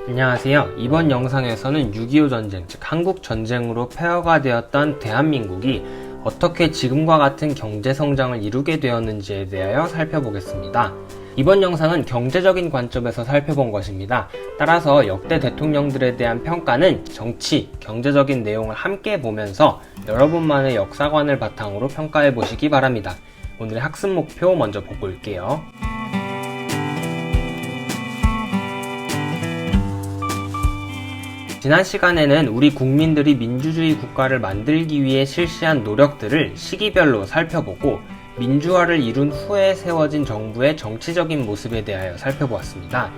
안녕하세요. 이번 영상에서는 6.25 전쟁, 즉 한국 전쟁으로 폐허가 되었던 대한민국이 어떻게 지금과 같은 경제 성장을 이루게 되었는지에 대하여 살펴보겠습니다. 이번 영상은 경제적인 관점에서 살펴본 것입니다. 따라서 역대 대통령들에 대한 평가는 정치, 경제적인 내용을 함께 보면서 여러분만의 역사관을 바탕으로 평가해 보시기 바랍니다. 오늘의 학습 목표 먼저 보고 올게요. 지난 시간에는 우리 국민들이 민주주의 국가를 만들기 위해 실시한 노력들을 시기별로 살펴보고 민주화를 이룬 후에 세워진 정부의 정치적인 모습에 대하여 살펴보았습니다.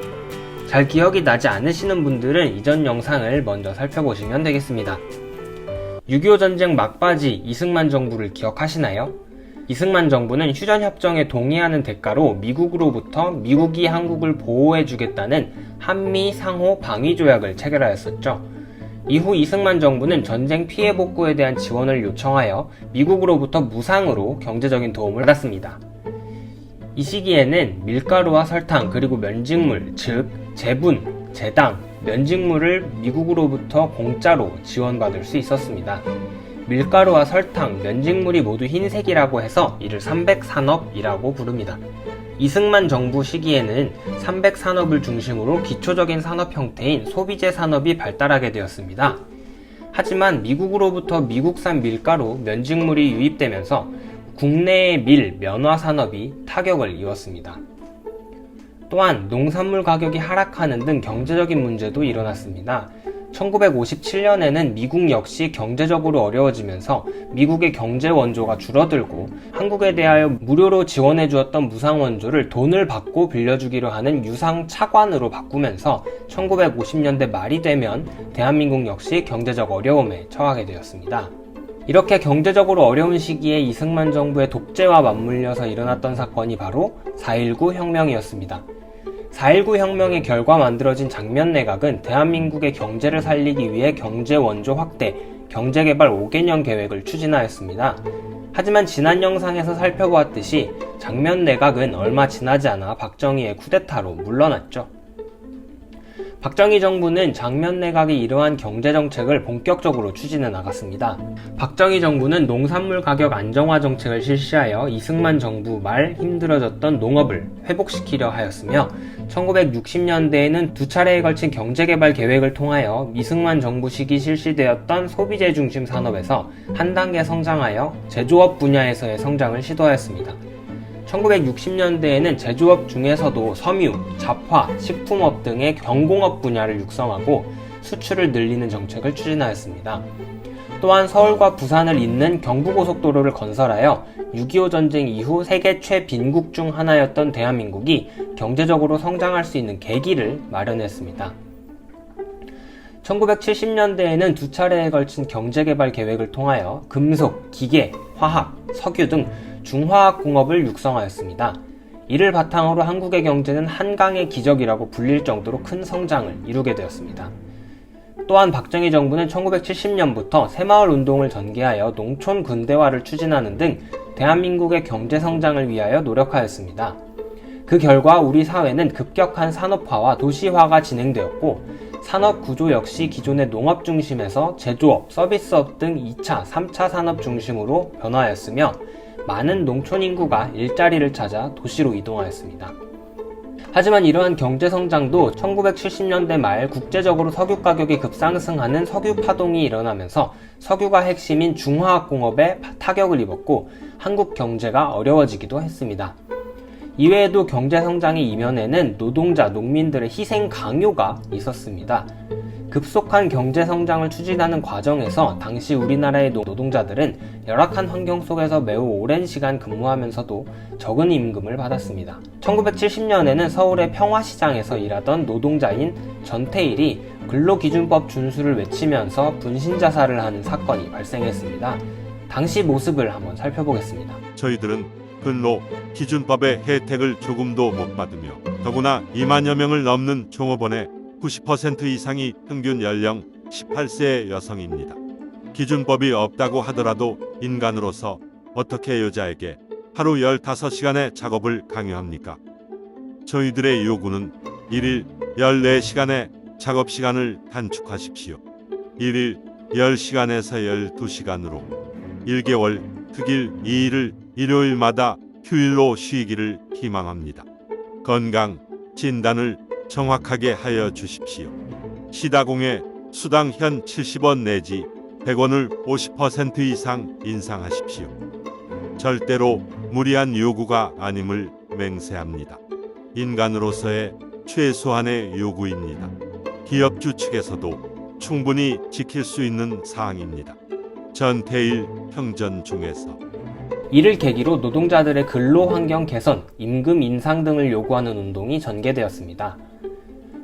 잘 기억이 나지 않으시는 분들은 이전 영상을 먼저 살펴보시면 되겠습니다. 6.25 전쟁 막바지 이승만 정부를 기억하시나요? 이승만 정부는 휴전협정에 동의하는 대가로 미국으로부터 미국이 한국을 보호해주겠다는 한미 상호 방위조약을 체결하였었죠. 이후 이승만 정부는 전쟁 피해 복구에 대한 지원을 요청하여 미국으로부터 무상으로 경제적인 도움을 받았습니다. 이 시기에는 밀가루와 설탕 그리고 면직물, 즉 제분, 제당, 면직물을 미국으로부터 공짜로 지원받을 수 있었습니다. 밀가루와 설탕, 면직물이 모두 흰색이라고 해서 이를 삼백산업이라고 부릅니다. 이승만 정부 시기에는 삼백산업을 중심으로 기초적인 산업 형태인 소비재 산업이 발달하게 되었습니다. 하지만 미국으로부터 미국산 밀가루, 면직물이 유입되면서 국내의 밀, 면화 산업이 타격을 입었습니다. 또한 농산물 가격이 하락하는 등 경제적인 문제도 일어났습니다. 1957년에는 미국 역시 경제적으로 어려워지면서 미국의 경제 원조가 줄어들고 한국에 대하여 무료로 지원해 주었던 무상 원조를 돈을 받고 빌려주기로 하는 유상 차관으로 바꾸면서 1950년대 말이 되면 대한민국 역시 경제적 어려움에 처하게 되었습니다. 이렇게 경제적으로 어려운 시기에 이승만 정부의 독재와 맞물려서 일어났던 사건이 바로 4.19 혁명이었습니다. 4.19 혁명의 결과 만들어진 장면내각은 대한민국의 경제를 살리기 위해 경제원조 확대, 경제개발 5개년 계획을 추진하였습니다. 하지만 지난 영상에서 살펴보았듯이 장면내각은 얼마 지나지 않아 박정희의 쿠데타로 물러났죠. 박정희 정부는 장면내각이 이러한 경제정책을 본격적으로 추진해 나갔습니다. 박정희 정부는 농산물 가격 안정화 정책을 실시하여 이승만 정부 말 힘들어졌던 농업을 회복시키려 하였으며 1960년대에는 두 차례에 걸친 경제개발 계획을 통하여 이승만 정부 시기 실시되었던 소비재 중심 산업에서 한 단계 성장하여 제조업 분야에서의 성장을 시도하였습니다. 1960년대에는 제조업 중에서도 섬유, 잡화, 식품업 등의 경공업 분야를 육성하고 수출을 늘리는 정책을 추진하였습니다. 또한 서울과 부산을 잇는 경부고속도로를 건설하여 6.25 전쟁 이후 세계 최빈국 중 하나였던 대한민국이 경제적으로 성장할 수 있는 계기를 마련했습니다. 1970년대에는 두 차례에 걸친 경제개발 계획을 통하여 금속, 기계, 화학, 석유 등 중화학공업을 육성하였습니다. 이를 바탕으로 한국의 경제는 한강의 기적이라고 불릴 정도로 큰 성장을 이루게 되었습니다. 또한 박정희 정부는 1970년부터 새마을 운동을 전개하여 농촌 근대화를 추진하는 등 대한민국의 경제 성장을 위하여 노력하였습니다. 그 결과 우리 사회는 급격한 산업화와 도시화가 진행되었고 산업 구조 역시 기존의 농업 중심에서 제조업, 서비스업 등 2차, 3차 산업 중심으로 변화하였으며 많은 농촌 인구가 일자리를 찾아 도시로 이동하였습니다. 하지만 이러한 경제성장도 1970년대 말 국제적으로 석유 가격이 급상승하는 석유 파동이 일어나면서 석유가 핵심인 중화학공업에 타격을 입었고 한국 경제가 어려워지기도 했습니다. 이외에도 경제성장의 이면에는 노동자, 농민들의 희생 강요가 있었습니다. 급속한 경제성장을 추진하는 과정에서 당시 우리나라의 노동자들은 열악한 환경 속에서 매우 오랜 시간 근무하면서도 적은 임금을 받았습니다. 1970년에는 서울의 평화시장에서 일하던 노동자인 전태일이 근로기준법 준수를 외치면서 분신자살을 하는 사건이 발생했습니다. 당시 모습을 한번 살펴보겠습니다. 저희들은 근로기준법의 혜택을 조금도 못 받으며 더구나 2만여 명을 넘는 종업원의 90% 이상이 평균 연령 18세의 여성입니다. 기준법이 없다고 하더라도 인간으로서 어떻게 여자에게 하루 15시간의 작업을 강요합니까? 저희들의 요구는 1일 14시간의 작업 시간을 단축하십시오. 1일 10시간에서 12시간으로 1개월 특일 2일을 일요일마다 휴일로 쉬기를 희망합니다. 건강 진단을 정확하게 하여 주십시오. 시다공에 수당 현 70원 내지 100원을 50% 이상 인상하십시오. 절대로 무리한 요구가 아님을 맹세합니다. 인간으로서의 최소한의 요구입니다. 기업주 측에서도 충분히 지킬 수 있는 사항입니다. 전태일 평전 중에서 이를 계기로 노동자들의 근로 환경 개선, 임금 인상 등을 요구하는 운동이 전개되었습니다.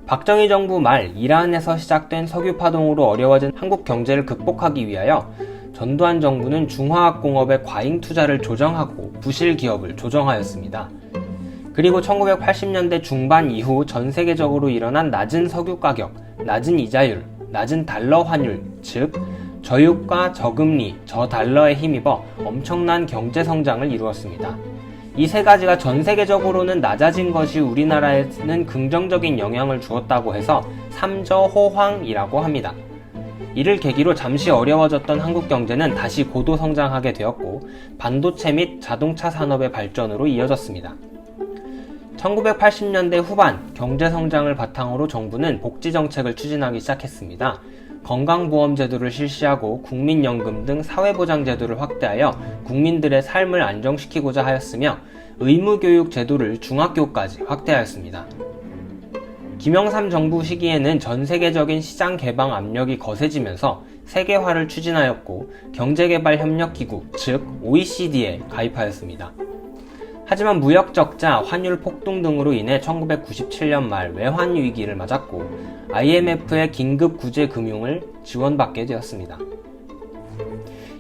박정희 정부 말 이란에서 시작된 석유 파동으로 어려워진 한국 경제를 극복하기 위하여 전두환 정부는 중화학공업의 과잉 투자를 조정하고 부실 기업을 조정하였습니다. 그리고 1980년대 중반 이후 전 세계적으로 일어난 낮은 석유 가격, 낮은 이자율, 낮은 달러 환율, 즉 저유가, 저금리, 저달러에 힘입어 엄청난 경제 성장을 이루었습니다. 이 세 가지가 전 세계적으로는 낮아진 것이 우리나라에는 긍정적인 영향을 주었다고 해서 삼저호황이라고 합니다. 이를 계기로 잠시 어려워졌던 한국 경제는 다시 고도 성장하게 되었고 반도체 및 자동차 산업의 발전으로 이어졌습니다. 1980년대 후반 경제 성장을 바탕으로 정부는 복지 정책을 추진하기 시작했습니다. 건강보험제도를 실시하고 국민연금 등 사회보장제도를 확대하여 국민들의 삶을 안정시키고자 하였으며 의무교육 제도를 중학교까지 확대하였습니다. 김영삼 정부 시기에는 전 세계적인 시장 개방 압력이 거세지면서 세계화를 추진하였고 경제개발협력기구, 즉 OECD에 가입하였습니다. 하지만 무역 적자, 환율 폭등 등으로 인해 1997년 말 외환 위기를 맞았고 IMF의 긴급 구제 금융을 지원받게 되었습니다.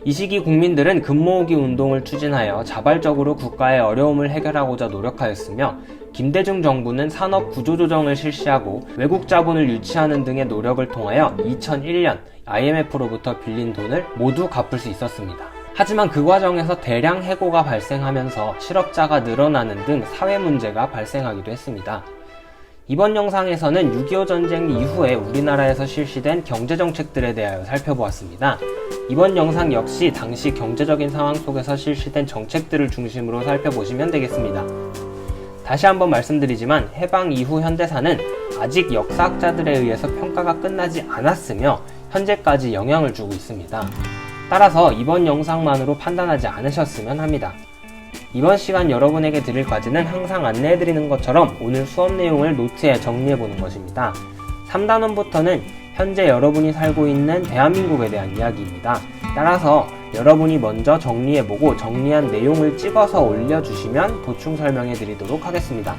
이 시기 국민들은 금모으기 운동을 추진하여 자발적으로 국가의 어려움을 해결하고자 노력하였으며 김대중 정부는 산업 구조조정을 실시하고 외국 자본을 유치하는 등의 노력을 통하여 2001년 IMF로부터 빌린 돈을 모두 갚을 수 있었습니다. 하지만 그 과정에서 대량 해고가 발생하면서 실업자가 늘어나는 등 사회 문제가 발생하기도 했습니다. 이번 영상에서는 6.25 전쟁 이후에 우리나라에서 실시된 경제정책들에 대하여 살펴보았습니다. 이번 영상 역시 당시 경제적인 상황 속에서 실시된 정책들을 중심으로 살펴보시면 되겠습니다. 다시 한번 말씀드리지만 해방 이후 현대사는 아직 역사학자들에 의해서 평가가 끝나지 않았으며 현재까지 영향을 주고 있습니다. 따라서 이번 영상만으로 판단하지 않으셨으면 합니다. 이번 시간 여러분에게 드릴 과제는 항상 안내해드리는 것처럼 오늘 수업 내용을 노트에 정리해보는 것입니다. 3단원부터는 현재 여러분이 살고 있는 대한민국에 대한 이야기입니다. 따라서 여러분이 먼저 정리해보고 정리한 내용을 찍어서 올려주시면 보충 설명해드리도록 하겠습니다.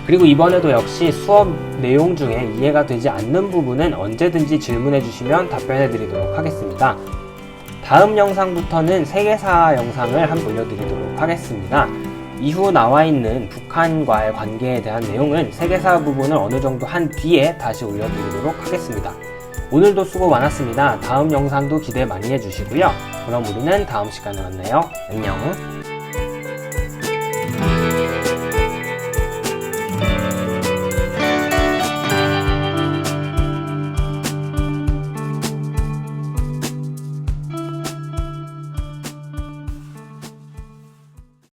그리고 이번에도 역시 수업 내용 중에 이해가 되지 않는 부분은 언제든지 질문해주시면 답변해드리도록 하겠습니다. 다음 영상부터는 세계사 영상을 한번 올려드리도록 하겠습니다. 이후 나와있는 북한과의 관계에 대한 내용은 세계사 부분을 어느 정도 한 뒤에 다시 올려드리도록 하겠습니다. 오늘도 수고 많았습니다. 다음 영상도 기대 많이 해주시고요. 그럼 우리는 다음 시간에 만나요. 안녕.